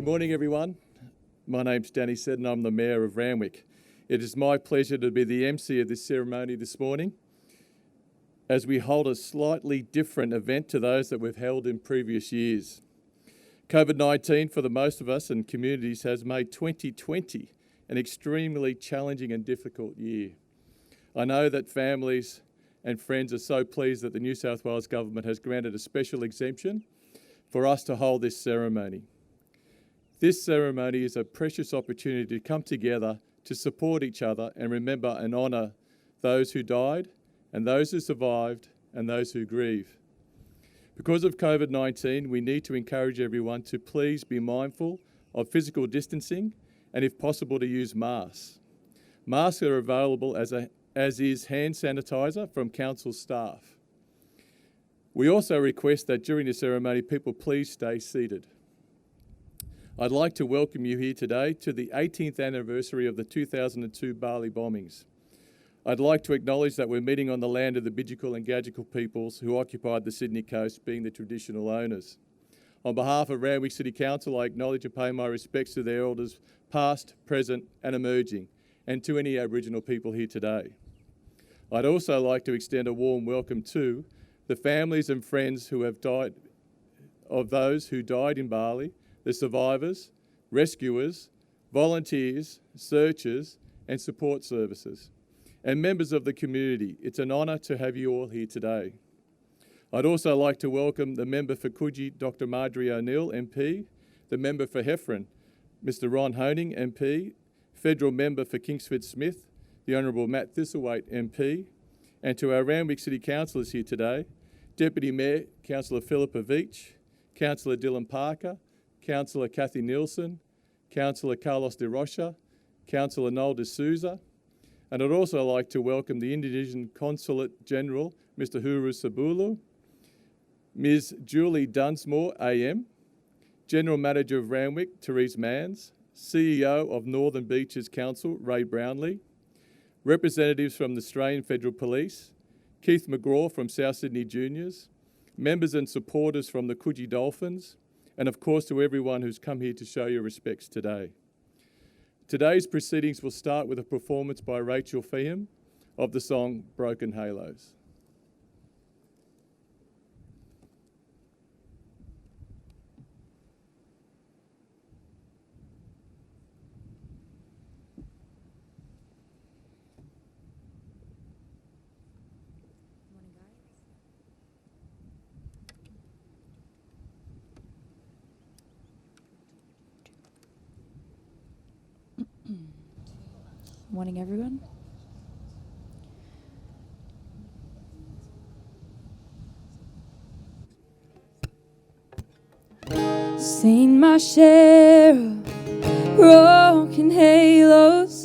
Good morning, everyone. My name's Danny Seddon. I'm the Mayor of Ramwick. It is my pleasure to be the MC of this ceremony this morning as we hold a slightly different event to those that we've held in previous years. COVID-19 for the most of us and communities has made 2020 an extremely challenging and difficult year. I know that families and friends are so pleased that the New South Wales Government has granted a special exemption for us to hold this ceremony. This ceremony is a precious opportunity to come together to support each other and remember and honour those who died and those who survived and those who grieve. Because of COVID-19, we need to encourage everyone to please be mindful of physical distancing and, if possible, to use masks. Masks are available as is hand sanitiser from council staff. We also request that during the ceremony, people please stay seated. I'd like to welcome you here today to the 18th anniversary of the 2002 Bali Bombings. I'd like to acknowledge that we're meeting on the land of the Bidjigal and Gadjigal peoples who occupied the Sydney coast, being the traditional owners. On behalf of Ramwick City Council, I acknowledge and pay my respects to their elders, past, present and emerging, and to any Aboriginal people here today. I'd also like to extend a warm welcome to the families and friends who have died, of those who died in Bali, the survivors, rescuers, volunteers, searchers and support services, and members of the community. It's an honour to have you all here today. I'd also like to welcome the member for Coogee, Dr Marjorie O'Neill, MP, the member for Heffron, Mr Ron Honing, MP, Federal Member for Kingsford Smith, the Honourable Matt Thistlethwaite, MP, and to our Ramwick City Councillors here today, Deputy Mayor, Councillor Philippa Veach, Councillor Dylan Parker, Councillor Kathy Nielsen, Councillor Carlos de Rocha, Councillor Noel de Souza, and I'd also like to welcome the Indonesian Consulate General, Mr Huru Sabulu, Ms Julie Dunsmore, AM, General Manager of Ramwick, Therese Manns, CEO of Northern Beaches Council, Ray Brownlee, representatives from the Australian Federal Police, Keith McGraw from South Sydney Juniors, members and supporters from the Coogee Dolphins, and of course to everyone who's come here to show your respects today. Today's proceedings will start with a performance by Rachel Feehan of the song Broken Halos. Morning, everyone. Seen my share of broken halos,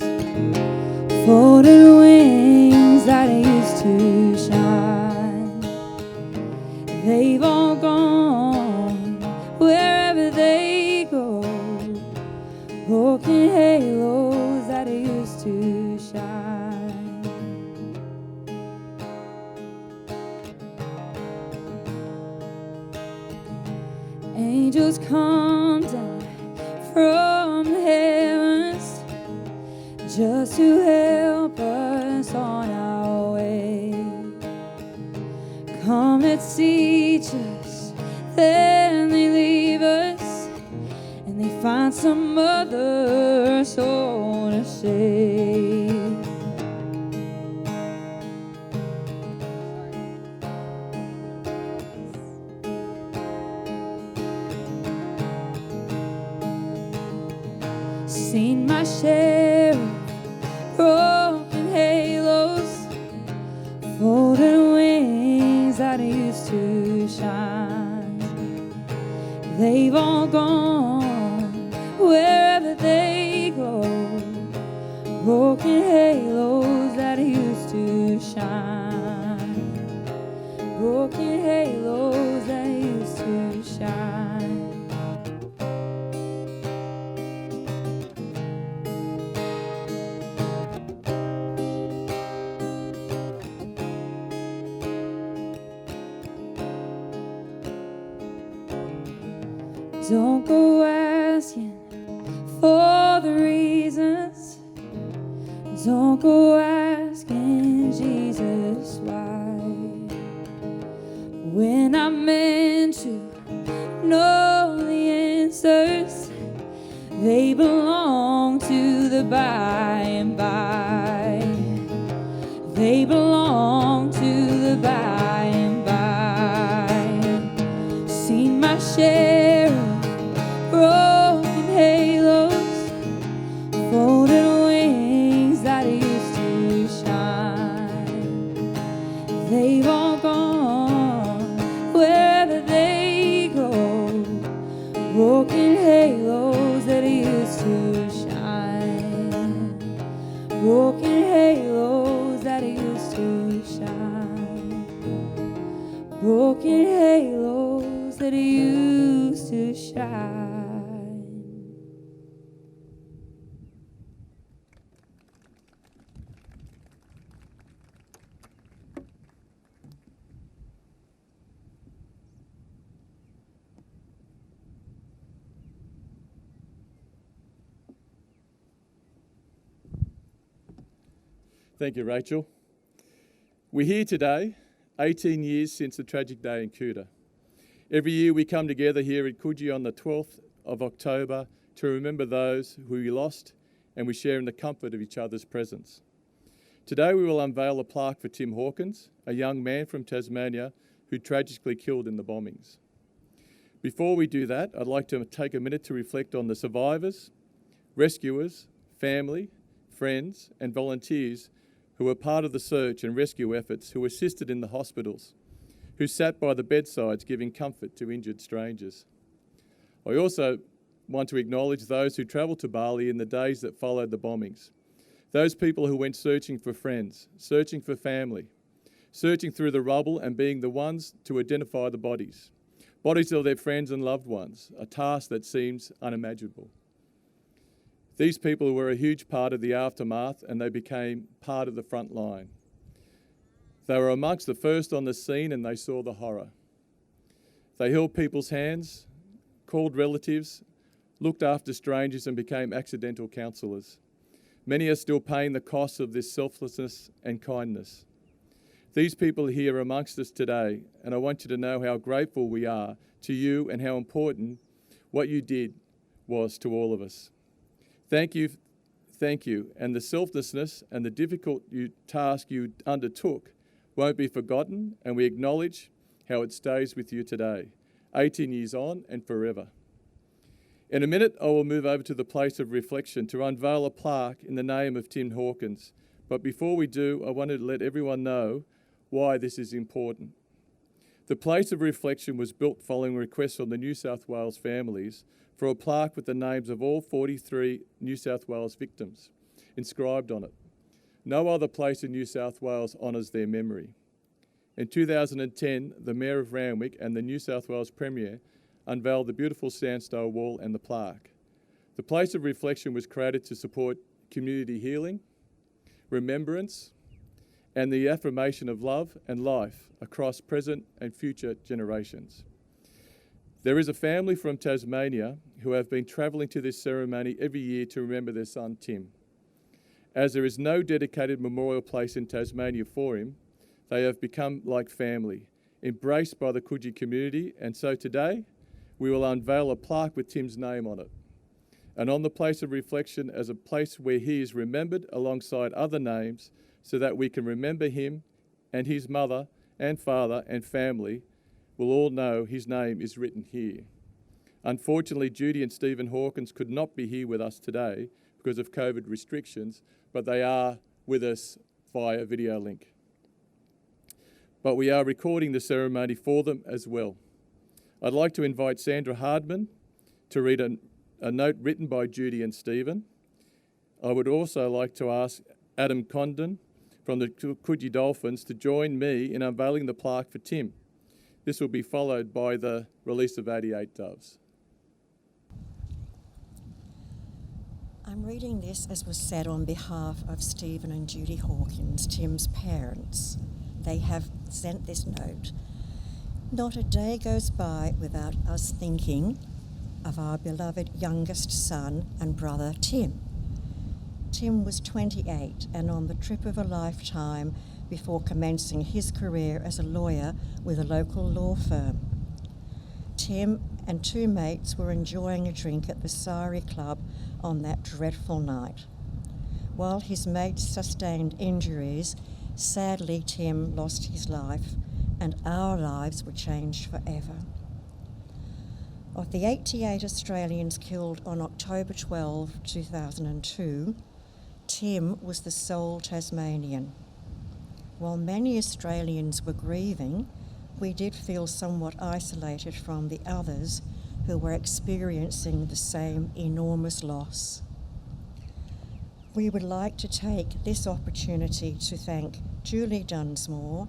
folded wings that used to shine. They've all gone wherever they go, broken halos that used to shine. Angels come down from the heavens just to help us on our way. Come, let's teach us, then they leave us, and they find some other soul to save. Seen my share of broken halos, folded wings that used to shine. They've all gone wherever they go, broken halos that used to shine, broken halos that used to shine. Don't go asking Don't go asking Jesus why, when I'm meant to know the answers. They belong to the by and by. They belong to the by and by. Seen my share of broken halos, folded wings that used to shine. They've all gone wherever they go. Broken halos that used to shine. Broken halos that used to shine. Broken halos that used to shine. Thank you, Rachel. We're here today, 18 years since the tragic day in Kuta. Every year we come together here at Coogee on the 12th of October to remember those who we lost, and we share in the comfort of each other's presence. Today we will unveil a plaque for Tim Hawkins, a young man from Tasmania who tragically killed in the bombings. Before we do that, I'd like to take a minute to reflect on the survivors, rescuers, family, friends and volunteers who were part of the search and rescue efforts, who assisted in the hospitals, who sat by the bedsides giving comfort to injured strangers. I also want to acknowledge those who travelled to Bali in the days that followed the bombings. Those people who went searching for friends, searching for family, searching through the rubble and being the ones to identify the bodies of their friends and loved ones, a task that seems unimaginable. These people were a huge part of the aftermath, and they became part of the front line. They were amongst the first on the scene, and they saw the horror. They held people's hands, called relatives, looked after strangers, and became accidental counsellors. Many are still paying the cost of this selflessness and kindness. These people are here amongst us today, and I want you to know how grateful we are to you and how important what you did was to all of us. Thank you, and the selflessness and the difficult task you undertook won't be forgotten, and we acknowledge how it stays with you today, 18 years on and forever. In a minute, I will move over to the place of reflection to unveil a plaque in the name of Tim Hawkins. But before we do, I wanted to let everyone know why this is important. The place of reflection was built following requests from the New South Wales families for a plaque with the names of all 43 New South Wales victims inscribed on it. No other place in New South Wales honours their memory. In 2010, the Mayor of Ramwick and the New South Wales Premier unveiled the beautiful sandstone wall and the plaque. The place of reflection was created to support community healing, remembrance, and the affirmation of love and life across present and future generations. There is a family from Tasmania who have been travelling to this ceremony every year to remember their son Tim. As there is no dedicated memorial place in Tasmania for him, they have become like family, embraced by the Coogee community, and so today we will unveil a plaque with Tim's name on it, and on the place of reflection as a place where he is remembered alongside other names so that we can remember him and his mother and father and family will all know his name is written here. Unfortunately, Judy and Stephen Hawkins could not be here with us today because of COVID restrictions, but they are with us via video link. But we are recording the ceremony for them as well. I'd like to invite Sandra Hardman to read a note written by Judy and Stephen. I would also like to ask Adam Condon from the Coogee Dolphins to join me in unveiling the plaque for Tim. This will be followed by the release of 88 doves. I'm reading this as was said on behalf of Stephen and Judy Hawkins, Tim's parents. They have sent this note. Not a day goes by without us thinking of our beloved youngest son and brother Tim. Tim was 28 and on the trip of a lifetime before commencing his career as a lawyer with a local law firm. Tim and two mates were enjoying a drink at the Sari Club on that dreadful night. While his mates sustained injuries, sadly Tim lost his life and our lives were changed forever. Of the 88 Australians killed on October 12, 2002, Tim was the sole Tasmanian. While many Australians were grieving, we did feel somewhat isolated from the others who were experiencing the same enormous loss. We would like to take this opportunity to thank Julie Dunsmore,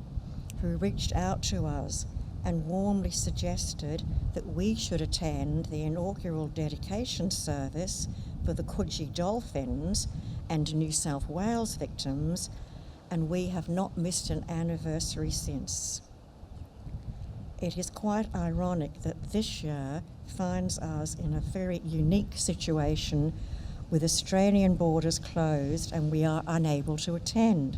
who reached out to us and warmly suggested that we should attend the inaugural dedication service for the Coogee Dolphins and New South Wales victims, and we have not missed an anniversary since. It is quite ironic that this year finds us in a very unique situation with Australian borders closed and we are unable to attend.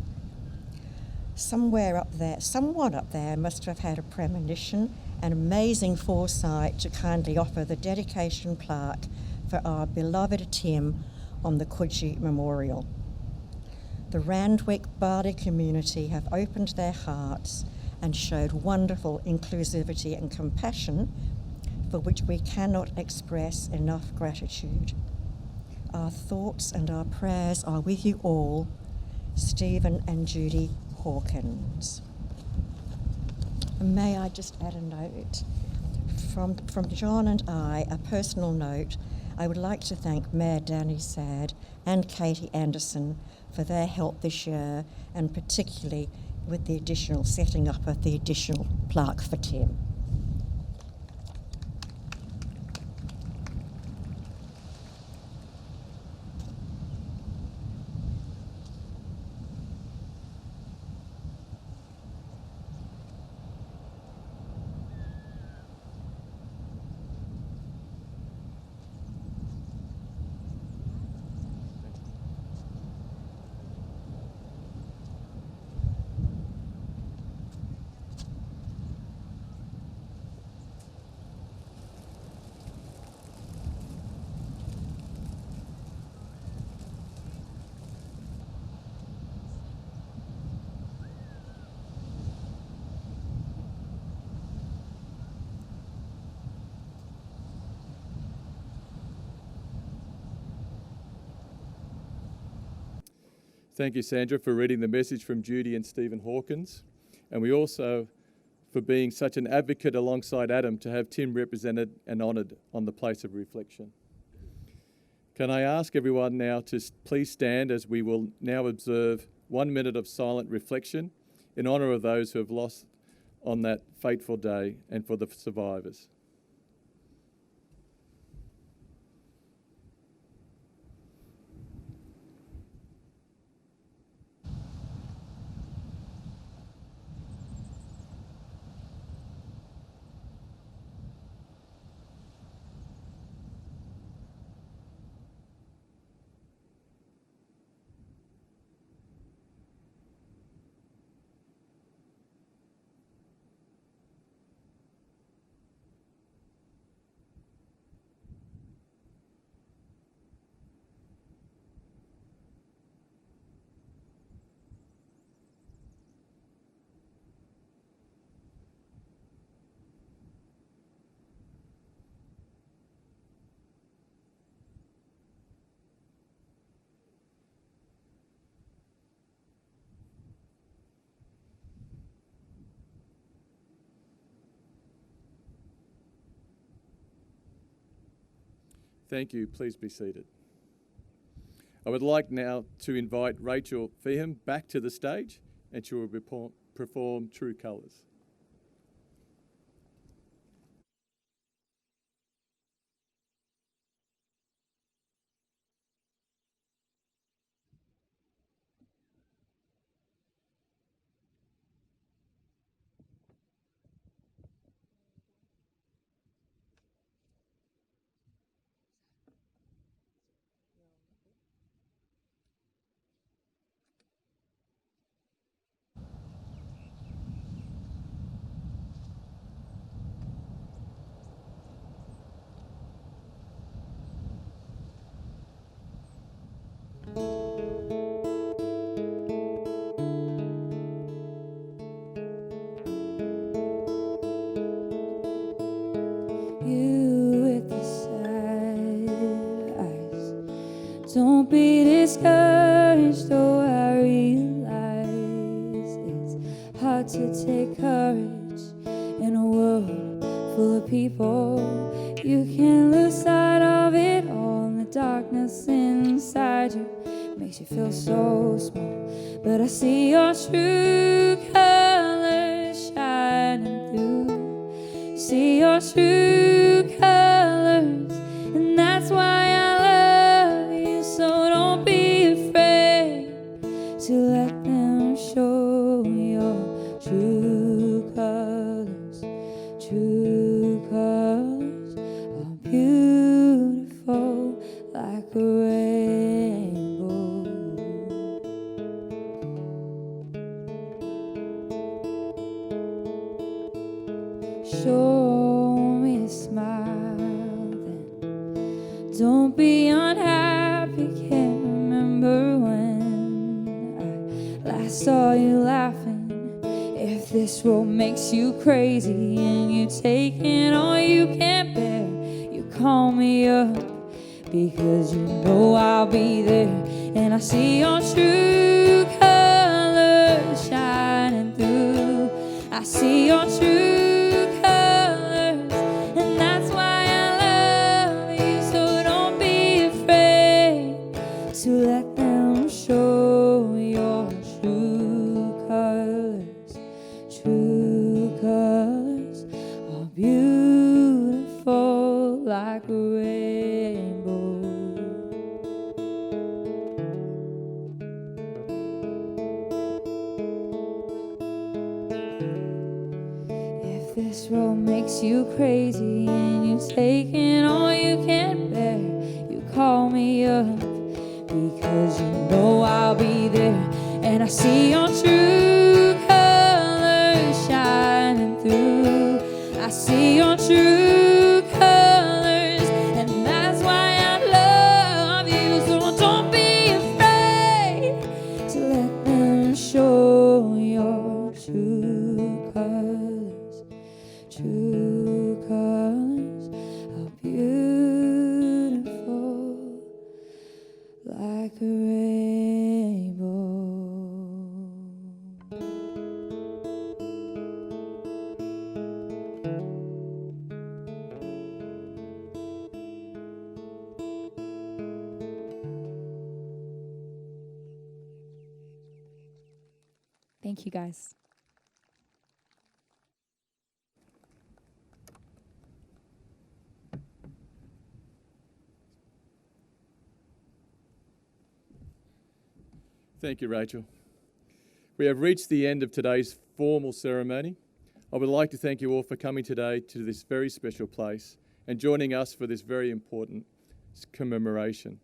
Someone up there must have had a premonition and amazing foresight to kindly offer the dedication plaque for our beloved Tim on the Coogee Memorial. The Ramwick Bali community have opened their hearts and showed wonderful inclusivity and compassion for which we cannot express enough gratitude. Our thoughts and our prayers are with you all, Stephen and Judy Hawkins. And may I just add a note? From John and I, a personal note, I would like to thank Mayor Danny Sad and Katie Anderson for their help this year, and particularly with the additional setting up of the additional plaque for Tim. Thank you, Sandra, for reading the message from Judy and Stephen Hawkins. And we also for being such an advocate alongside Adam to have Tim represented and honoured on the place of reflection. Can I ask everyone now to please stand as we will now observe 1 minute of silent reflection in honour of those who have lost on that fateful day and for the survivors. Thank you. Please be seated. I would like now to invite Rachel Feeham back to the stage, and she will perform True Colours. Don't be discouraged, though I realize it's hard to take courage in a world full of people. You can lose sight of it all, and the darkness inside you makes you feel so small. But I see your true colors shining through. See your true colors, and that's why I love you. So don't be afraid to let them show your true colors. True colors are beautiful like a rainbow. Show me a smile then. Don't be unhappy, can't remember when I last saw you laughing. If this road makes you crazy and you taking all you can bear, you call me up because you know I'll be there. And I see your true colors shining through. I see your true colors, and that's why I love you. So don't be afraid to let them show your true colors. True colors are beautiful like a rainbow. If this road makes you crazy and you taking all you can bear, you call me up because you know I'll be there. And I see your true colors shining through. I see your true colors, and that's why I love you. So don't be afraid to let them show your true colors. True colors are beautiful like a rainbow. Thank you, guys. Thank you, Rachel. We have reached the end of today's formal ceremony. I would like to thank you all for coming today to this very special place and joining us for this very important commemoration.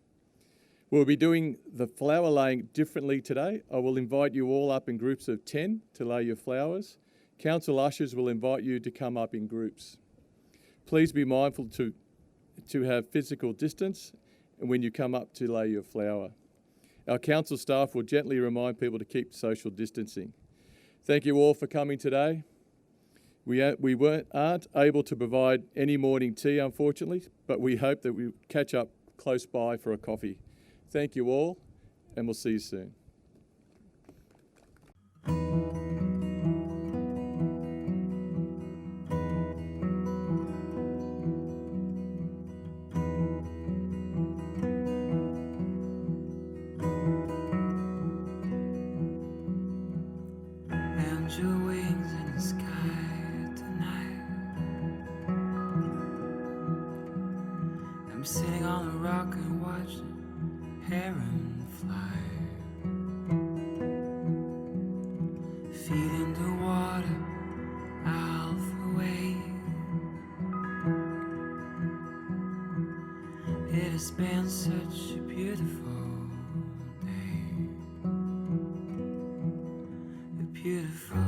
We'll be doing the flower laying differently today. I will invite you all up in groups of 10 to lay your flowers. Council ushers will invite you to come up in groups. Please be mindful to have physical distance when you come up to lay your flower. Our council staff will gently remind people to keep social distancing. Thank you all for coming today. We aren't able to provide any morning tea, unfortunately, but we hope that we catch up close by for a coffee. Thank you all, and we'll see you soon. And your wings in the sky tonight. I'm sitting on a rock and watching heron fly. Feet in the water, alpha wave. It has been such a beautiful day. A beautiful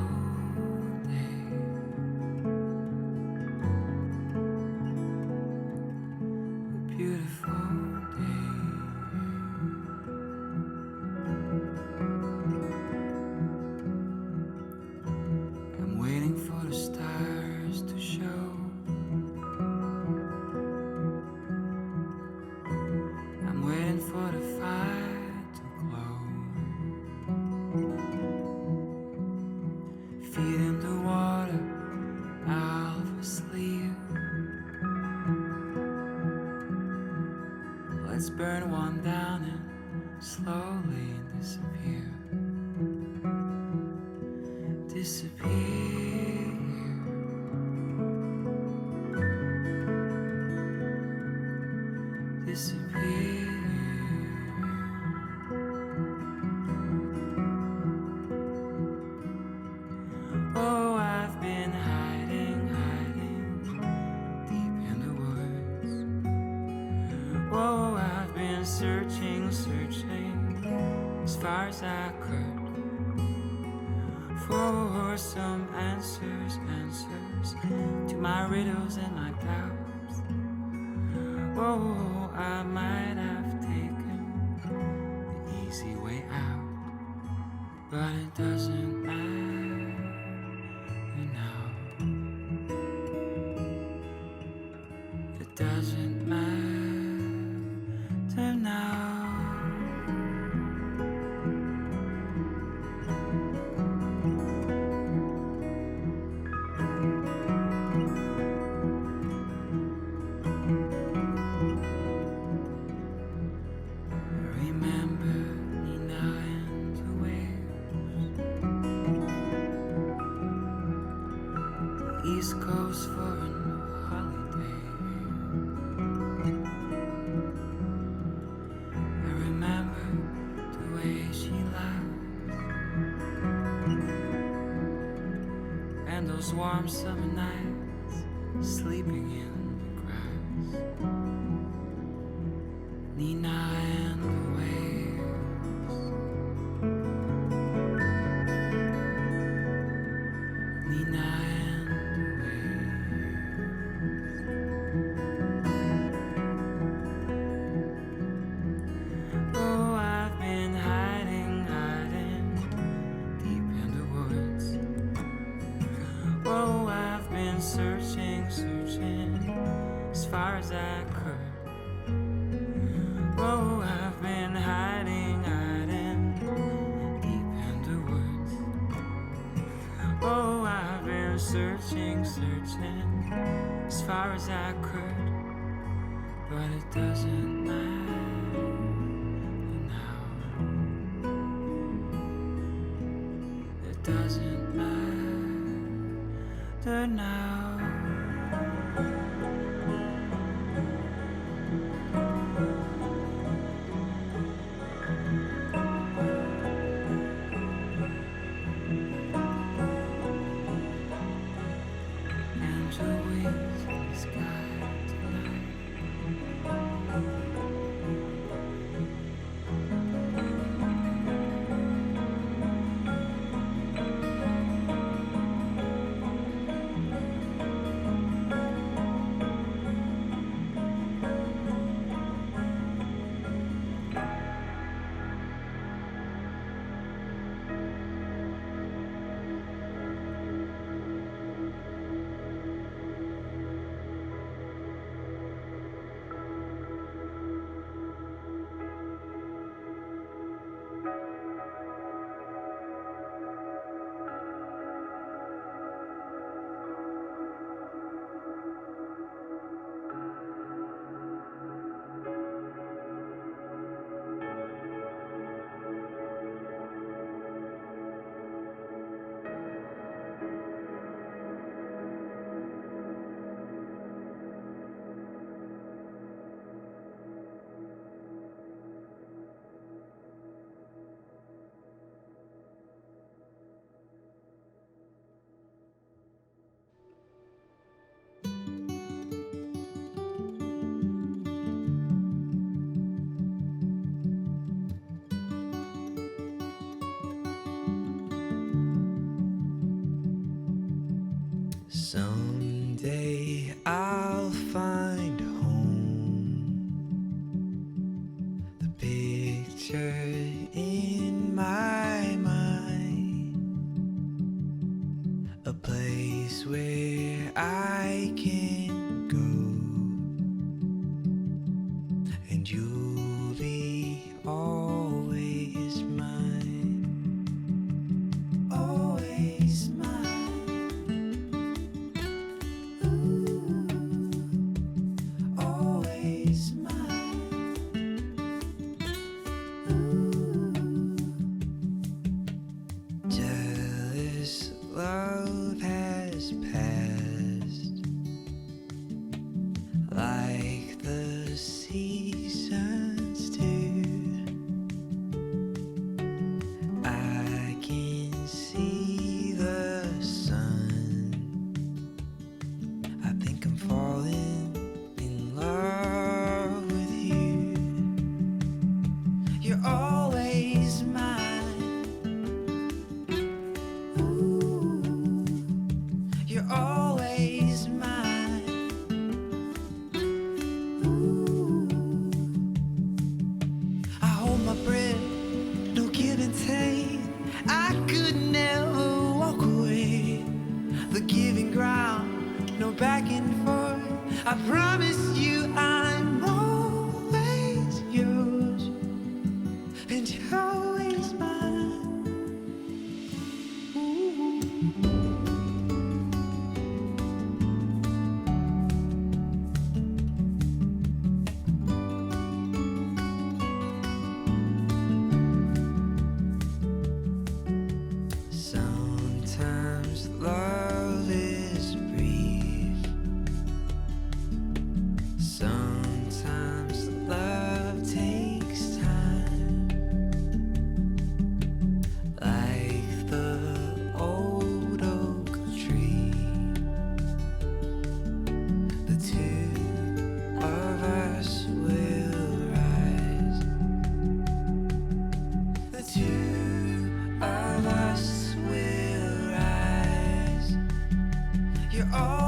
day. A beautiful day. I'm waiting for the stars to show. I'm waiting for the fire as I could for some answers to my riddles and my doubts. Oh, I might have taken the easy way out, but it doesn't matter now. It doesn't matter now. East Coast for a holiday. I remember the way she laughed and those warm summer nights sleeping in the grass. Nina and the waves. Nina and searching as far as I could. Oh, I've been hiding deep in the woods. Oh, I've been searching as far as I could, but it doesn't matter now. It doesn't matter now. Someday I'll find home, the picture in my mind, a place where I can go, and you'll be always mine, always mine. I promise you I'm always yours, and you're always mine. Ooh. Sometimes love is brief. Sometimes love takes time. Like the old oak tree, the two of us will rise. The two of us will rise. You're all